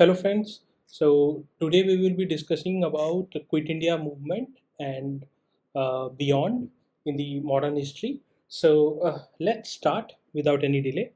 Hello friends. So today we will be discussing about the Quit India movement and beyond in the modern history. Let's start without any delay.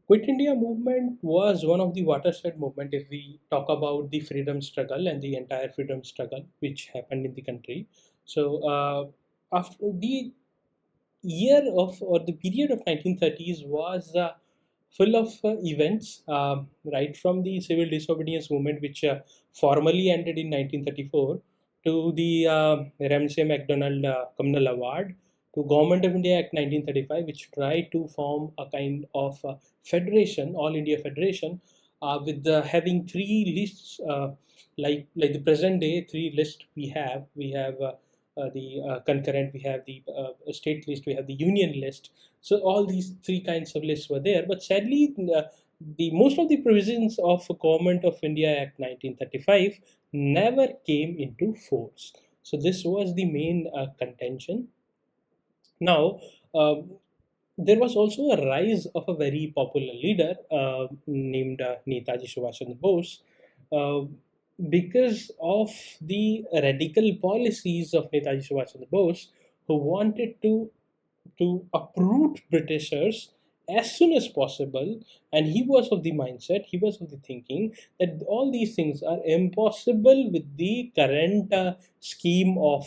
Quit India movement was one of the watershed movement if we talk about the freedom struggle and the entire freedom struggle which happened in the country. After the year of or the period of 1930s was full of events, right from the civil disobedience movement, which formally ended in 1934, to the Ramsay MacDonald Communal Award, to Government of India Act 1935, which tried to form a kind of federation, All India Federation, with having three lists, like the present day three lists we have. We have the concurrent, we have the state list, we have the union list. So all these three kinds of lists were there, but sadly, the most of the provisions of Government of India Act 1935 never came into force. So this was the main contention. Now, there was also a rise of a very popular leader named Netaji Subhash Chandra Bose, uh, because of the radical policies of Netaji Subhash Chandra Bose, who wanted to uproot Britishers as soon as possible. And he was of the mindset, he was of the thinking that all these things are impossible with the current scheme of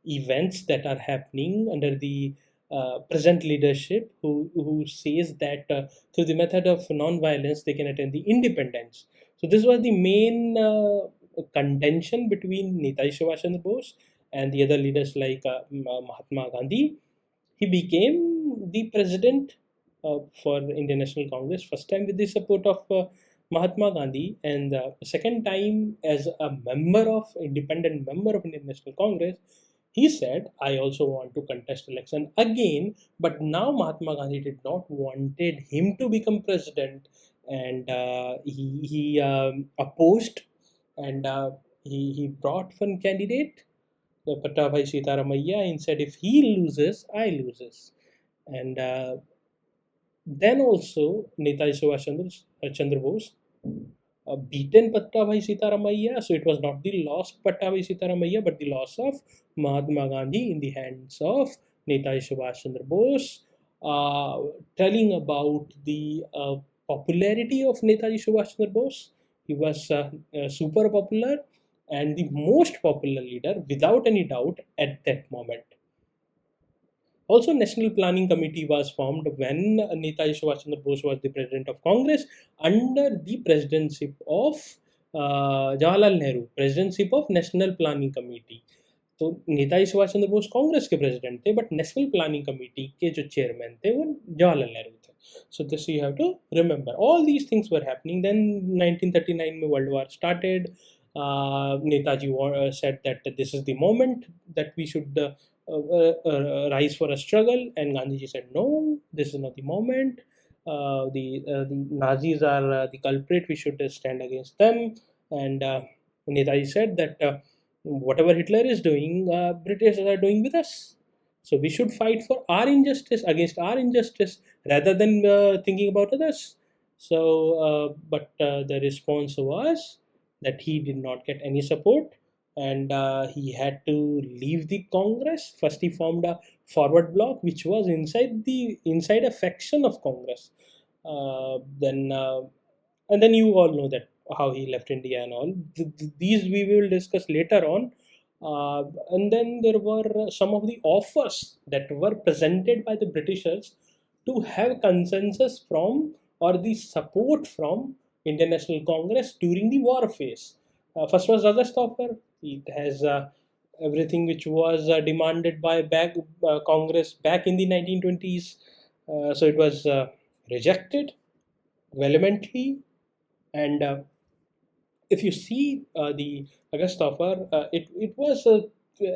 events that are happening under the present leadership, who says that through the method of non-violence they can attain the independence. So this was the main contention between Netaji Subhash Chandra Bose and the other leaders like Mahatma Gandhi. He became the president for Indian National Congress, first time with the support of Mahatma Gandhi, and second time as a member of independent member of Indian National Congress. He said, "I also want to contest election again," but now Mahatma Gandhi did not wanted him to become president, and he opposed, and he brought one candidate, the Pattabhai Sitaramaiah, and said, if he loses, I loses. And then also Netaji Chandra Bose beaten Pattabhai Sitaramaiah. So it was not the loss of Pattabhai Sitaramaiah, but the loss of Mahatma Gandhi in the hands of Netaji Subhash Chandra Bose. Telling about the popularity of Netaji Subhash Chandra Bose, he was super popular and the most popular leader without any doubt at that moment. Also, National Planning Committee was formed when Netaji Subhash Chandra Bose was the president of Congress under the presidency of Jawaharlal Nehru, presidency of National Planning Committee. तो नेताजी सुभाष चंद्र बोस कांग्रेस के president थे, but national planning committee के जो chairman थे वो जवाहरलाल नेहरू थे. So this you have to remember. All these things were happening. Then 1939 में World War started. Netaji said that this is the moment that we should rise for a struggle, and Gandhiji said no, this is not the moment. The Nazis are the culprit. We should stand against them. And Netaji said that whatever Hitler is doing, British are doing with us. So we should fight for our injustice, against our injustice, rather than thinking about others. But the response was that he did not get any support, and he had to leave the Congress. First, he formed a forward bloc, which was inside a faction of Congress. Then and then you all know that how he left India and all. These we will discuss later on. And then there were some of the offers that were presented by the Britishers to have consensus from or the support from Indian National Congress during the war phase. First was August offer. It has everything which was demanded by Congress back in the 1920s. So it was rejected vehemently. And if you see the August offer, it was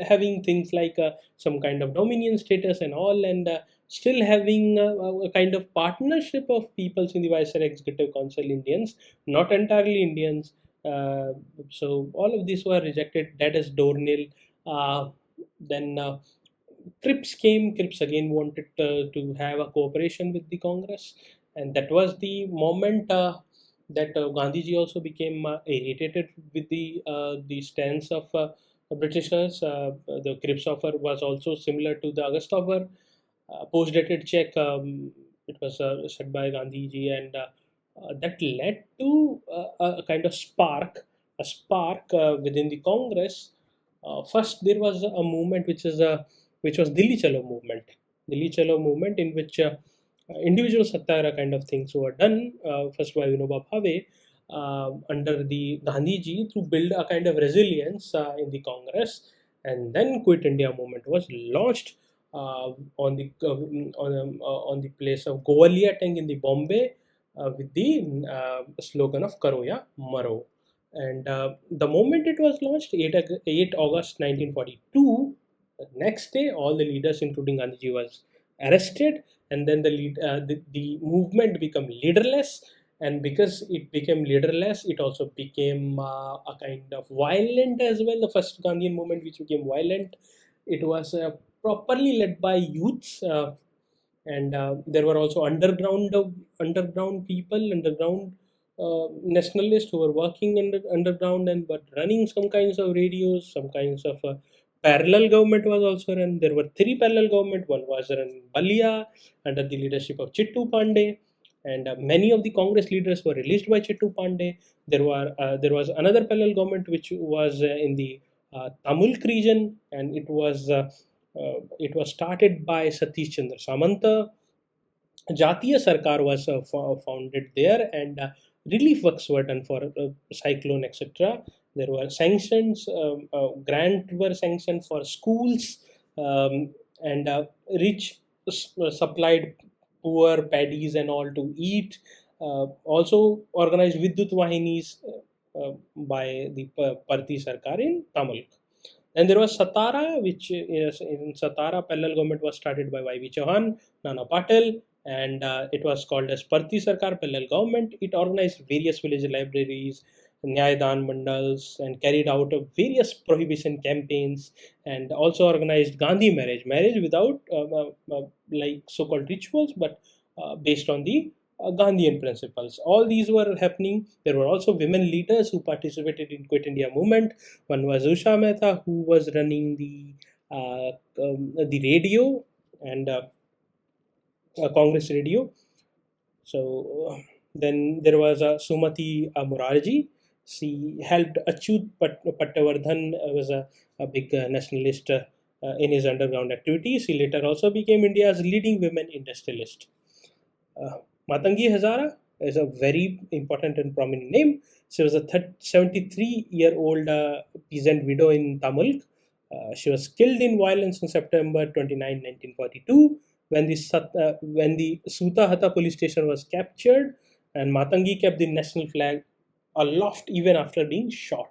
having things like some kind of dominion status and all, and still having a kind of partnership of peoples in the Viceroy Executive Council, Indians, not entirely Indians. So all of these were rejected. That is door nil. Then Cripps came. Cripps again wanted to have a cooperation with the Congress, and that was the moment. that Gandhiji also became irritated with the stance of Britishers. The Cripps offer was also similar to the August offer. Post-dated check. It was said by Gandhiji, and that led to a kind of spark within the Congress. First, there was a movement which was Dilli Chalo movement. Dilli Chalo movement, in which individual satyagraha kind of things were done. First by Vinoba Bhave under the Gandhiji to build a kind of resilience in the Congress, and then Quit India movement was launched on the place of Gowalia Tank in the Bombay with the slogan of Karoya Maro. And the moment it was launched, 8 August 1942, the next day, all the leaders, including Gandhiji, was arrested, and then the movement became leaderless. And because it became leaderless, it also became a kind of violent as well. The first Gandhian movement, which became violent, it was properly led by youths, and there were also underground people, underground nationalists who were working underground and were running some kinds of radios, some kinds of parallel government was also run. There were three parallel government. One was run in Balia under the leadership of Chittu Pandey, and many of the Congress leaders were released by Chittu Pandey. There was another parallel government which was in the Tamilk region, and it was started by Satish Chandra Samanta. Jatiya Sarkar was founded there, and relief works were done for cyclone, etc. There were sanctions, grant were sanctioned for schools, and rich supplied poor paddies and all to eat. Also organized Vidyut Vahinis by the Parthi Sarkar in Tamil. And there was Satara, which is in Satara, parallel government was started by Y.V. Chauhan, Nana Patel, and it was called as Parthi Sarkar parallel government. It organized various village libraries, Nyayadan mandals, and carried out various prohibition campaigns, and also organized Gandhi marriage without like so-called rituals, but based on the Gandhian principles. All these were happening. There were also women leaders who participated in Quit India movement. One was Usha Mehta, who was running the radio and Congress radio. So then there was Sumati Murarji. She helped Achyut Pattavardhan, was a big nationalist in his underground activities. She later also became India's leading women industrialist. Uh, Matangi Hazara is a very important and prominent name. She was a 73-year-old peasant widow in Tamil. She was killed in violence on September 29, 1942, when the Sutahata police station was captured, and Matangi kept the national flag aloft even after being shot.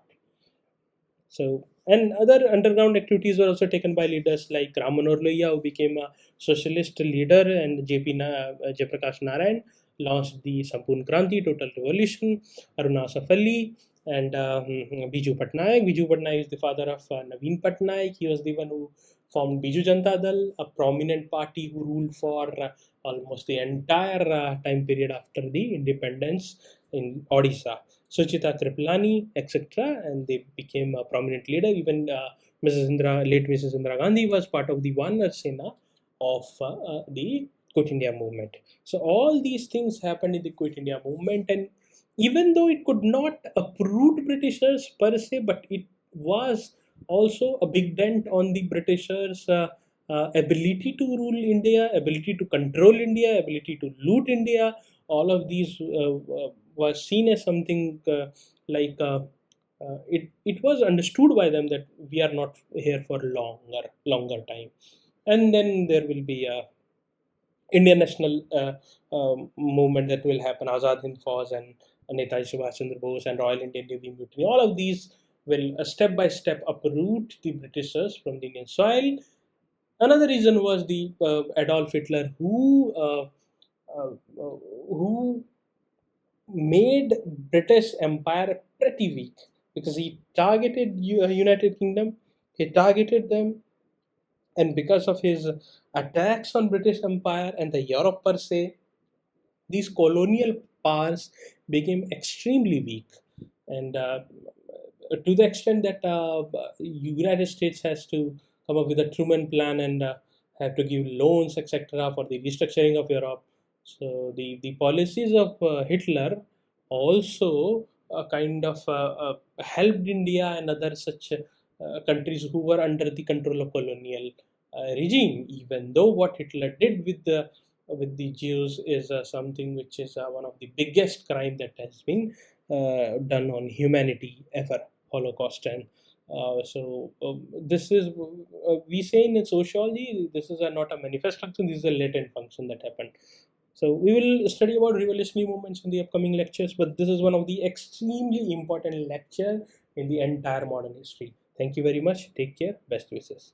So, and other underground activities were also taken by leaders like Ram Manohar Lohia, who became a socialist leader, and Jayaprakash Narayan launched the Sampurn Kranti, Total Revolution. Aruna Safali and Biju Patnaik. Biju Patnaik is the father of Naveen Patnaik. He was the one who formed Biju Janata Dal, a prominent party who ruled for almost the entire time period after the independence in Odisha. Suchita Kriplani, etc., and they became a prominent leader. Even late Mrs. Indira Gandhi was part of the Vanar Sena of the Quit India movement. So all these things happened in the Quit India movement, and even though it could not uproot Britishers per se, but it was also a big dent on the Britishers' ability to rule India, ability to control India, ability to loot India. All of these was seen as something like it was understood by them that we are not here for longer time. And then there will be a Indian national movement that will happen, Azad Hind Fauj and Netaji Subhash Chandra Bose and Royal Indian Navy Mutiny. All of these will step by step uproot the Britishers from the Indian soil. Another reason was the Adolf Hitler, who made British Empire pretty weak, because he targeted United Kingdom, he targeted them, and because of his attacks on British Empire and the Europe per se, these colonial powers became extremely weak, and to the extent that United States has to come up with a Truman plan and have to give loans, etc., for the restructuring of Europe. So the policies of Hitler also kind of helped India and other such countries who were under the control of colonial regime. Even though what Hitler did with the Jews is something which is one of the biggest crime that has been done on humanity ever, Holocaust. And this is we say in sociology, this is not a manifest function, this is a latent function that happened. So we will study about revolutionary movements in the upcoming lectures, but this is one of the extremely important lecture in the entire modern history. Thank you very much. Take care. Best wishes.